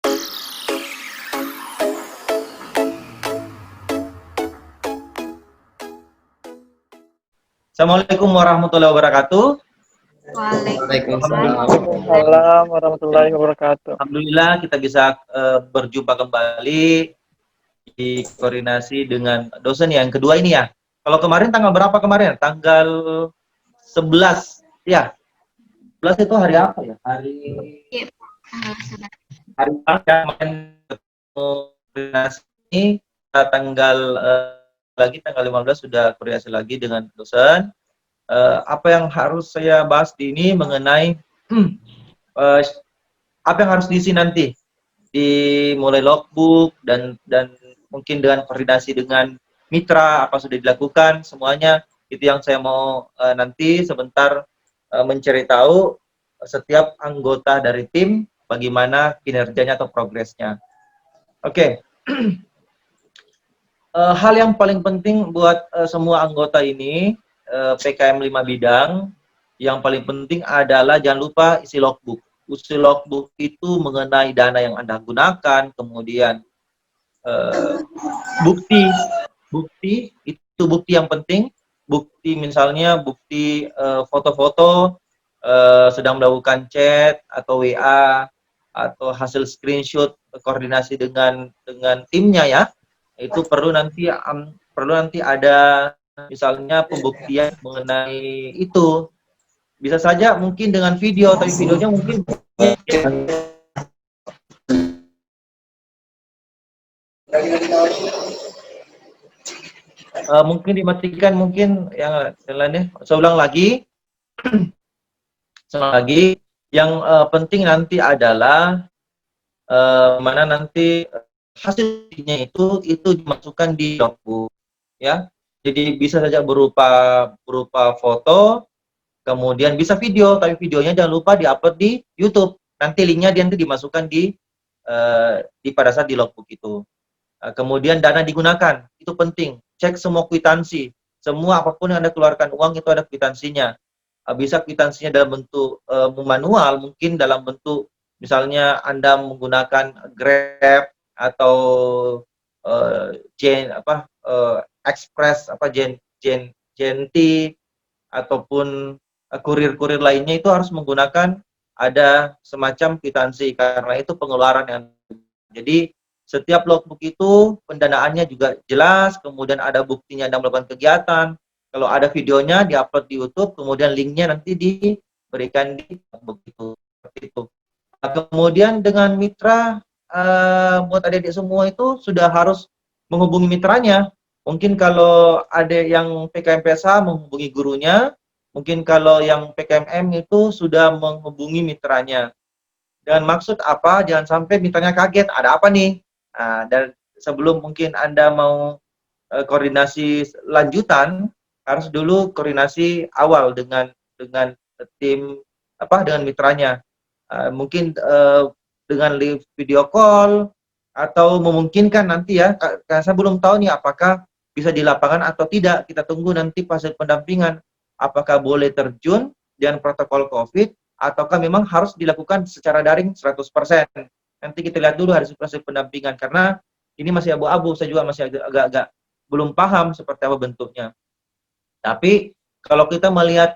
Assalamualaikum warahmatullahi wabarakatuh. Waalaikumsalam. Waalaikumsalam warahmatullahi wabarakatuh. Alhamdulillah kita bisa berjumpa kembali di koordinasi dengan dosen yang kedua ini ya. Kalau kemarin tanggal berapa kemarin? Tanggal 11 ya. 11 itu hari apa ya? Hari apa ya? Kemarin koordinasi ini tanggal lagi tanggal 15 sudah koordinasi lagi dengan dosen. Apa yang harus saya bahas di ini mengenai apa yang harus diisi nanti di mulai logbook dan mungkin dengan koordinasi dengan mitra apa sudah dilakukan semuanya itu yang saya mau nanti sebentar mencari tahu setiap anggota dari tim bagaimana kinerjanya atau progresnya. Oke. Hal yang paling penting buat semua anggota ini PKM 5 bidang yang paling penting adalah jangan lupa isi logbook. Isi logbook itu mengenai dana yang Anda gunakan, kemudian bukti itu bukti yang penting, bukti misalnya bukti foto-foto sedang melakukan chat atau WA atau hasil screenshot koordinasi dengan timnya ya, itu perlu nanti ada misalnya pembuktian mengenai itu. Bisa saja mungkin dengan video, tapi videonya mungkin mungkin dimatikan, mungkin yang lainnya. Saya ulang lagi. Yang penting nanti adalah mana nanti hasilnya itu dimasukkan di logbook ya. Jadi bisa saja berupa foto, kemudian bisa video, tapi videonya jangan lupa diupload di YouTube. Nanti linknya nanti dimasukkan di pada saat di logbook itu. Kemudian dana digunakan, itu penting. Cek semua kwitansi, semua apapun yang Anda keluarkan uang itu ada kwitansinya. Bisa kwitansinya dalam bentuk manual, mungkin dalam bentuk misalnya Anda menggunakan Grab atau Express Genti ataupun kurir-kurir lainnya, itu harus menggunakan ada semacam kwitansi karena itu pengeluaran yang jadi setiap logbook itu pendanaannya juga jelas, kemudian ada buktinya Anda melakukan kegiatan. Kalau ada videonya diupload di YouTube, kemudian linknya nanti diberikan di logbook itu. Seperti itu. Nah, kemudian dengan mitra buat adik-adik semua itu sudah harus menghubungi mitranya. Mungkin kalau ada yang PKM PSH menghubungi gurunya, mungkin kalau yang PKMM itu sudah menghubungi mitranya. Dengan maksud apa? Jangan sampai mitranya kaget, ada apa nih? Nah, dan sebelum mungkin Anda mau koordinasi lanjutan, harus dulu koordinasi awal dengan tim dengan mitranya. Mungkin dengan video call atau memungkinkan nanti ya, karena saya belum tahu nih apakah bisa di lapangan atau tidak. Kita tunggu nanti hasil pendampingan apakah boleh terjun dengan protokol COVID ataukah memang harus dilakukan secara daring 100%. Nanti kita lihat dulu hasil pendampingan karena ini masih abu-abu, saya juga masih agak-agak belum paham seperti apa bentuknya. Tapi kalau kita melihat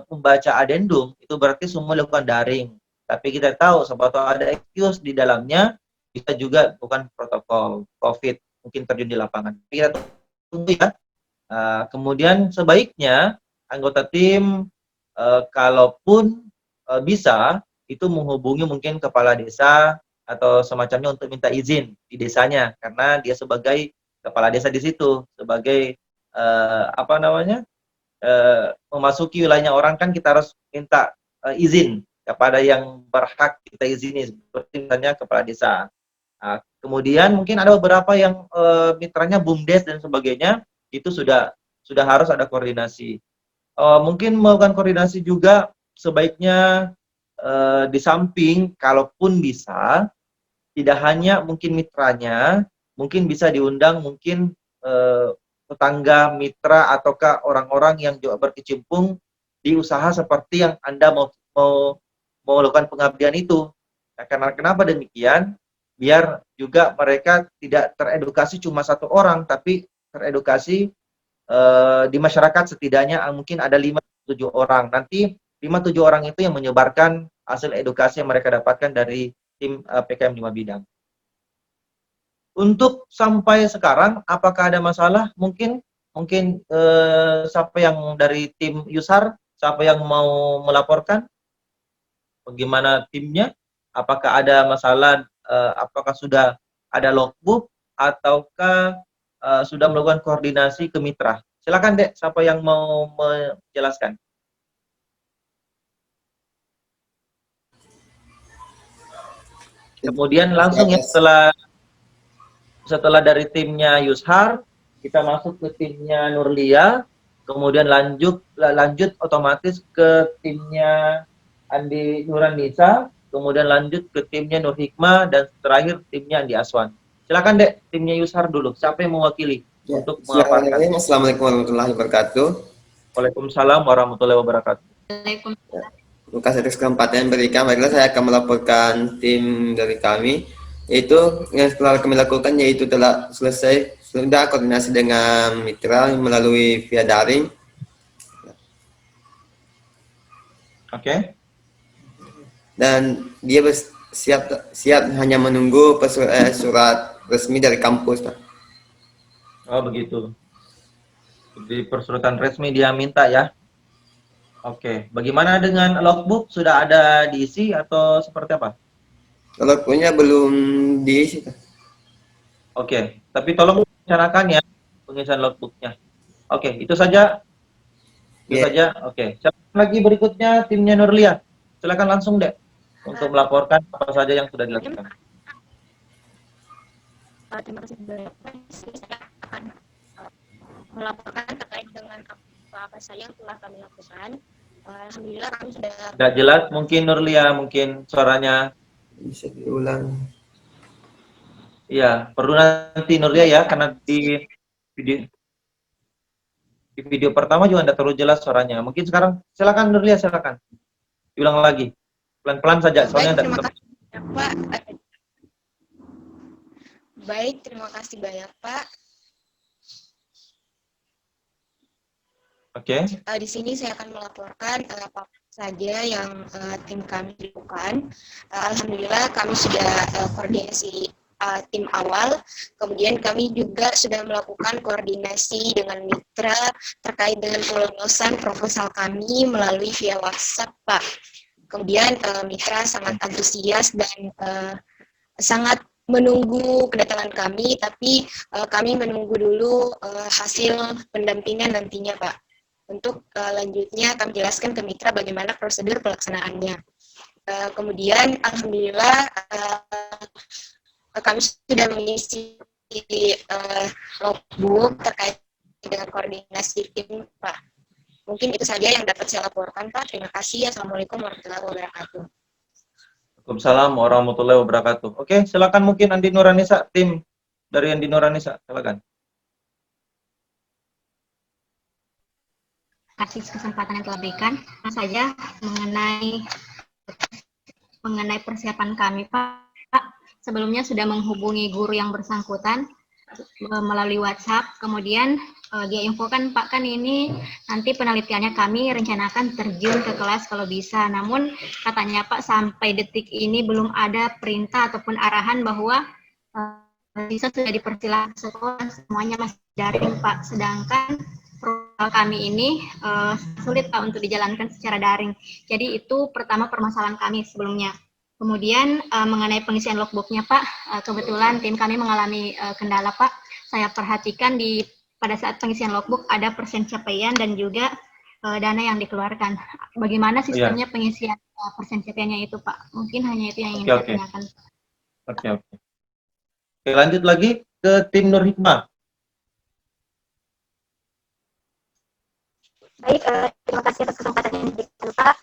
membaca adendum itu berarti semua dilakukan daring. Tapi kita tahu sebab ada excuse di dalamnya, bisa juga bukan protokol COVID, mungkin terjun di lapangan. Kita tunggu ya. Kemudian sebaiknya anggota tim kalaupun bisa itu menghubungi mungkin kepala desa atau semacamnya untuk minta izin di desanya karena dia sebagai kepala desa di situ, sebagai memasuki wilayahnya orang kan kita harus minta izin kepada yang berhak kita izini, seperti misalnya kepala desa. Kemudian mungkin ada beberapa yang mitranya BUMDes dan sebagainya, itu sudah harus ada koordinasi. Mungkin melakukan koordinasi juga sebaiknya di samping kalaupun bisa, tidak hanya mungkin mitranya, mungkin bisa diundang mungkin tetangga, mitra, ataukah orang-orang yang juga berkecimpung di usaha seperti yang Anda mau melakukan pengabdian itu. Nah, karena kenapa demikian? biar juga mereka tidak teredukasi cuma satu orang, tapi teredukasi di masyarakat setidaknya mungkin ada 5-7 orang. Nanti 5-7 orang itu yang menyebarkan hasil edukasi yang mereka dapatkan dari tim PKM 5 bidang. Untuk sampai sekarang, apakah ada masalah? Mungkin siapa yang dari tim Yusar, siapa yang mau melaporkan? Bagaimana timnya? Apakah ada masalah? Apakah sudah ada logbook ataukah sudah melakukan koordinasi ke mitra? Silakan Dek, siapa yang mau menjelaskan? Kemudian langsung ya setelah dari timnya Yushar, kita masuk ke timnya Nurlia, kemudian lanjut otomatis ke timnya Andi Nuranisa, kemudian lanjut ke timnya Nur Hikmah, dan terakhir timnya Andi Aswan. Silakan Dek, timnya Yushar dulu. Siapa yang mewakili Ya, untuk memaparkan? Assalamualaikum warahmatullahi wabarakatuh. Waalaikumsalam warahmatullahi wabarakatuh. Terima kasih atas kesempatan yang berikan. Baiklah, saya akan melaporkan tim dari kami. Itu yang telah kami lakukan yaitu telah selesai sudah koordinasi dengan mitra melalui via daring. Oke. Dan dia siap hanya menunggu surat resmi dari kampus, Pak. Oh begitu. Di persyaratan resmi dia minta ya. Oke, bagaimana dengan logbook? Sudah ada diisi atau seperti apa? Kalau punya belum diisi, Pak. Oke, tapi tolong rencanakan ya pengisian logbooknya. Oke, itu saja. Itu Ya. saja. Oke. Siapa lagi berikutnya? Timnya Nurlia. Silakan langsung deh untuk melaporkan apa saja yang sudah dilakukan. Terima kasih banyak. Saya akan melaporkan terkait dengan apa saja yang telah kami lakukan. Alhamdulillah kami sudah. Tidak jelas, mungkin Nurlia, mungkin suaranya. Bisa diulang. Iya, perlu nanti Nurlia ya, karena di video pertama juga tidak terlalu jelas suaranya. Mungkin sekarang, silakan Nurlia, silakan. Diulang lagi. Pelan-pelan saja, soalnya Baik, tidak. terima kasih Pak. Baik, terima kasih banyak Pak. Oke. Di sini saya akan melaporkan apa saja yang tim kami lakukan. Alhamdulillah kami sudah koordinasi tim awal, kemudian kami juga sudah melakukan koordinasi dengan mitra terkait dengan pelolosan proposal kami melalui via WhatsApp, Pak. Kemudian mitra sangat antusias dan sangat menunggu kedatangan kami, tapi kami menunggu dulu hasil pendampingan nantinya, Pak. Untuk lanjutnya kami jelaskan ke mitra bagaimana prosedur pelaksanaannya. Kemudian alhamdulillah kami sudah mengisi logbook terkait dengan koordinasi tim, Pak. Mungkin itu saja yang dapat saya laporkan, Pak. Terima kasih. Assalamualaikum warahmatullahi wabarakatuh. Waalaikumsalam warahmatullahi wabarakatuh. Oke, silakan mungkin Andi Nuranisa, tim dari Andi Nuranisa, silakan. Atas kesempatan yang telah berikan, saja mengenai persiapan kami, Pak. Sebelumnya sudah menghubungi guru yang bersangkutan melalui WhatsApp. Kemudian dia infokan, Pak, kan ini nanti penelitiannya kami rencanakan terjun ke kelas kalau bisa. Namun katanya Pak sampai detik ini belum ada perintah ataupun arahan bahwa bisa sudah dipersilakan sekolah, semuanya masih daring, Pak. Sedangkan kami ini sulit, Pak, untuk dijalankan secara daring. Jadi itu pertama permasalahan kami sebelumnya. Kemudian mengenai pengisian logbooknya, Pak, kebetulan tim kami mengalami kendala, Pak. Saya perhatikan pada saat pengisian logbook ada persen capaian dan juga dana yang dikeluarkan. Bagaimana sistemnya pengisian persen capaiannya itu, Pak? Mungkin hanya itu yang ingin saya tanyakan. Oke. Oke, lanjut lagi ke tim Nur Hikmah. Baik, terima kasih atas kesempatan yang diberikan, Pak.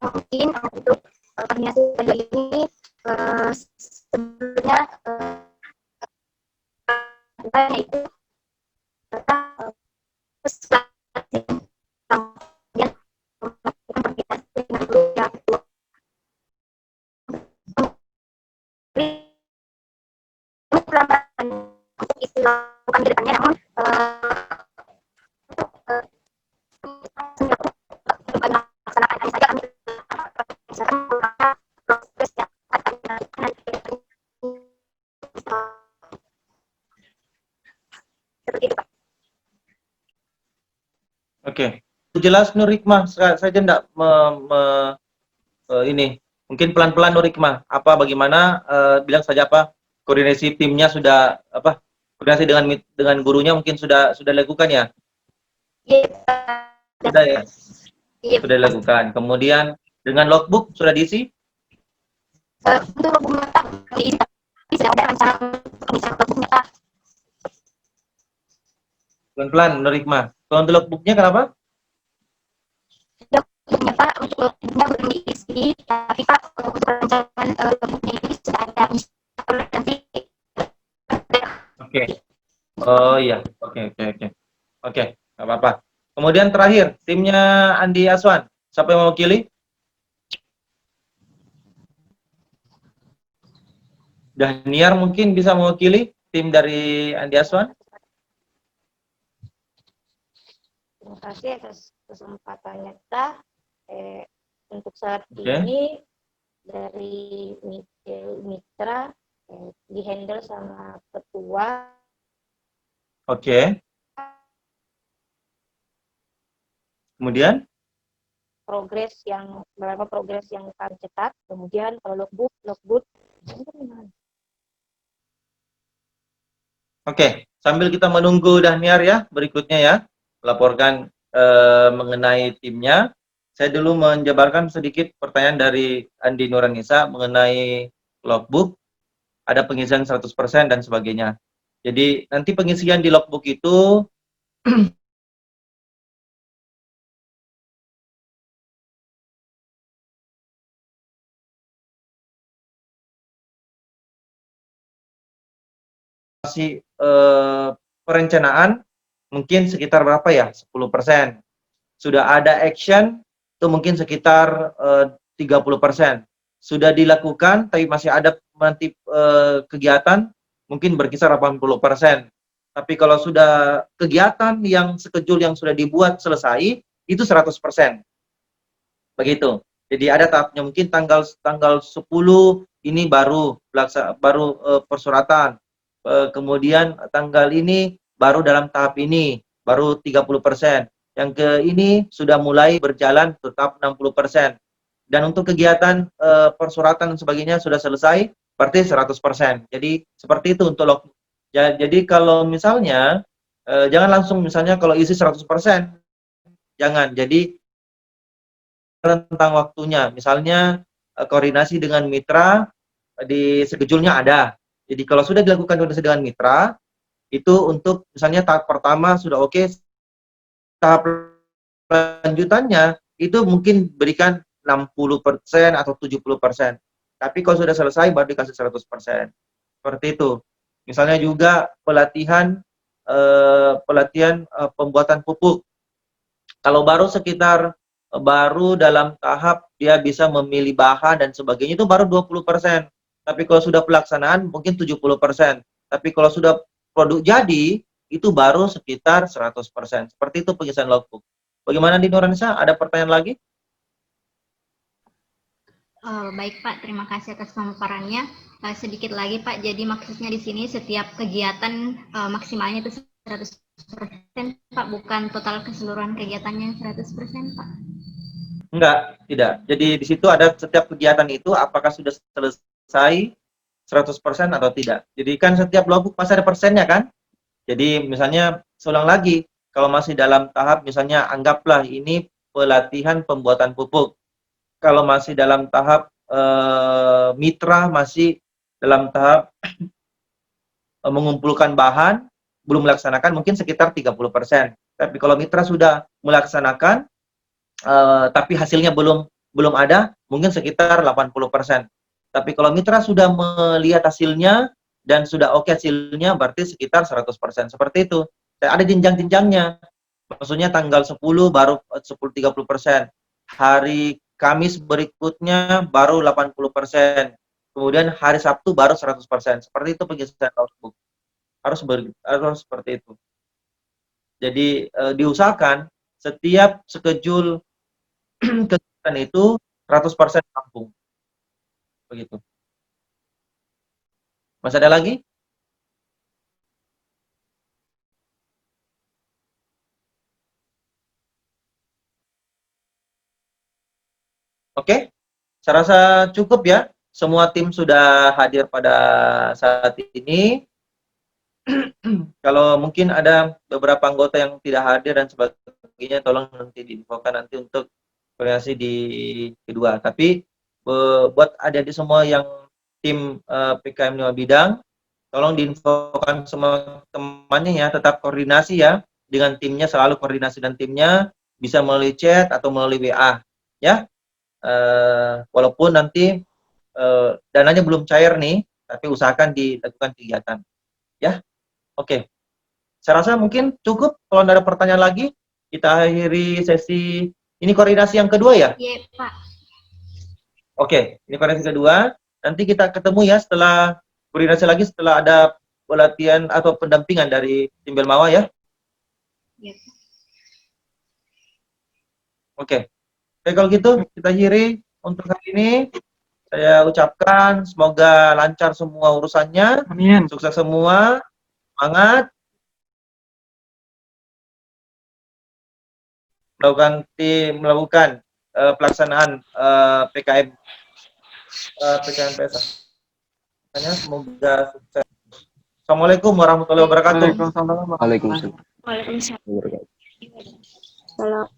Mungkin untuk koordinasi kali ini sebelumnya itu dilakukan ke depannya, namun melaksanakan ini saja kami misalkan proses yang akan dilakukan seperti itu, Pak. Oke. Jelas Nur Hikmah, saya tidak ini. Mungkin pelan-pelan Nur Hikmah. Apa bagaimana bilang saja apa koordinasi timnya sudah apa koordinasi dengan gurunya mungkin sudah dilakukan ya? Iya. Sudah ya? Iya. Sudah dilakukan. Kemudian dengan logbook sudah diisi? Untuk logbook mata diisi, sudah ada rencana pengisian logbook mata. Pelan-pelan Nur Hikmah. Kalau untuk logbooknya kenapa? Logbooknya Pak, untuk logbooknya belum diisi, tapi Pak untuk rancangan logbooknya ini sudah ada nanti. Oke. Oh iya. Oke. Oke, nggak apa-apa. Kemudian terakhir, timnya Andi Aswan. Siapa yang mewakili? Daniar mungkin bisa mewakili tim dari Andi Aswan? Terima kasih atas kesempatannya, Tah. Untuk saat Oke. ini dari mitra dihandle sama ketua. Oke. Kemudian? Beberapa progres yang kami cetak. Kemudian kalau logbook. Oke, sambil kita menunggu Daniar ya, berikutnya ya, laporkan mengenai timnya. Saya dulu menjabarkan sedikit pertanyaan dari Andi Nuranisa mengenai logbook, ada pengisian 100% dan sebagainya. Jadi nanti pengisian di logbook itu masih perencanaan mungkin sekitar berapa ya? 10%. Sudah ada action itu mungkin sekitar 30%. Sudah dilakukan tapi masih ada nanti kegiatan mungkin berkisar 80%. Tapi kalau sudah kegiatan yang sekejul yang sudah dibuat selesai itu 100%. Begitu. Jadi ada tahapnya mungkin tanggal 10 ini baru persuratan. Kemudian tanggal ini baru dalam tahap ini baru 30%. Yang ke ini sudah mulai berjalan tetap 60%. Dan untuk kegiatan persuratan dan sebagainya sudah selesai, berarti 100%. Jadi seperti itu untuk log. Jadi kalau misalnya jangan langsung misalnya kalau isi 100%, jangan. Jadi tentang waktunya, misalnya koordinasi dengan mitra di sekejulnya ada. Jadi kalau sudah dilakukan koordinasi dengan mitra, itu untuk misalnya tahap pertama sudah oke, tahap lanjutannya itu mungkin berikan 60% atau 70%. Tapi kalau sudah selesai baru dikasih 100%. Seperti itu. Misalnya juga pelatihan pembuatan pupuk. Kalau baru dalam tahap dia bisa memilih bahan dan sebagainya itu baru 20%. Tapi kalau sudah pelaksanaan mungkin 70%. Tapi kalau sudah produk jadi itu baru sekitar 100%. Seperti itu pengisian logbook. Bagaimana di Nuranisa? Ada pertanyaan lagi? Baik Pak, terima kasih atas pemaparannya. Sedikit lagi Pak, jadi maksudnya di sini setiap kegiatan maksimalnya itu 100% Pak, bukan total keseluruhan kegiatannya 100% Pak? Enggak, tidak. Jadi di situ ada setiap kegiatan itu apakah sudah selesai 100% atau tidak. Jadi kan setiap logbook pasti ada persennya kan? Jadi misalnya seulang lagi, kalau masih dalam tahap misalnya anggaplah ini pelatihan pembuatan pupuk. Kalau masih dalam tahap mitra masih dalam tahap mengumpulkan bahan, belum melaksanakan mungkin sekitar 30%. Tapi kalau mitra sudah melaksanakan tapi hasilnya belum ada, mungkin sekitar 80%. Tapi kalau mitra sudah melihat hasilnya dan sudah oke hasilnya, berarti sekitar 100%. Seperti itu. Ada jenjang-jenjangnya. Maksudnya tanggal 10 baru 30%. Hari Kamis berikutnya baru 80%. Kemudian hari Sabtu baru 100%. Seperti itu pengisian logbook. harus seperti itu. Jadi diusahakan setiap schedule kegiatan itu 100% rampung. Begitu. Masih ada lagi? Oke, saya rasa cukup ya. Semua tim sudah hadir pada saat ini. Kalau mungkin ada beberapa anggota yang tidak hadir dan sebagainya, tolong nanti diinfokan nanti untuk koordinasi di kedua. Tapi buat adik-adik semua yang tim PKM 5 bidang, tolong diinfokan semua temannya ya, tetap koordinasi ya dengan timnya, selalu koordinasi dan timnya, bisa melalui chat atau melalui WA ya. Walaupun nanti dananya belum cair nih, tapi usahakan dilakukan kegiatan ya. Oke, saya rasa mungkin cukup. Kalau ada pertanyaan lagi, kita akhiri sesi ini, koordinasi yang kedua ya. Iya, Pak. Oke, ini koordinasi kedua. Nanti kita ketemu ya setelah koordinasi lagi, setelah ada pelatihan atau pendampingan dari tim Belmawa ya. Iya. Oke. Oke, kalau gitu kita akhiri untuk hari ini. Saya ucapkan semoga lancar semua urusannya. Amin. Sukses semua. Semangat. Melakukan pelaksanaan PKM PSA. Semoga sukses. Assalamualaikum warahmatullahi wabarakatuh. Waalaikumsalam. Waalaikumsalam. Waalaikumsalam. Salam.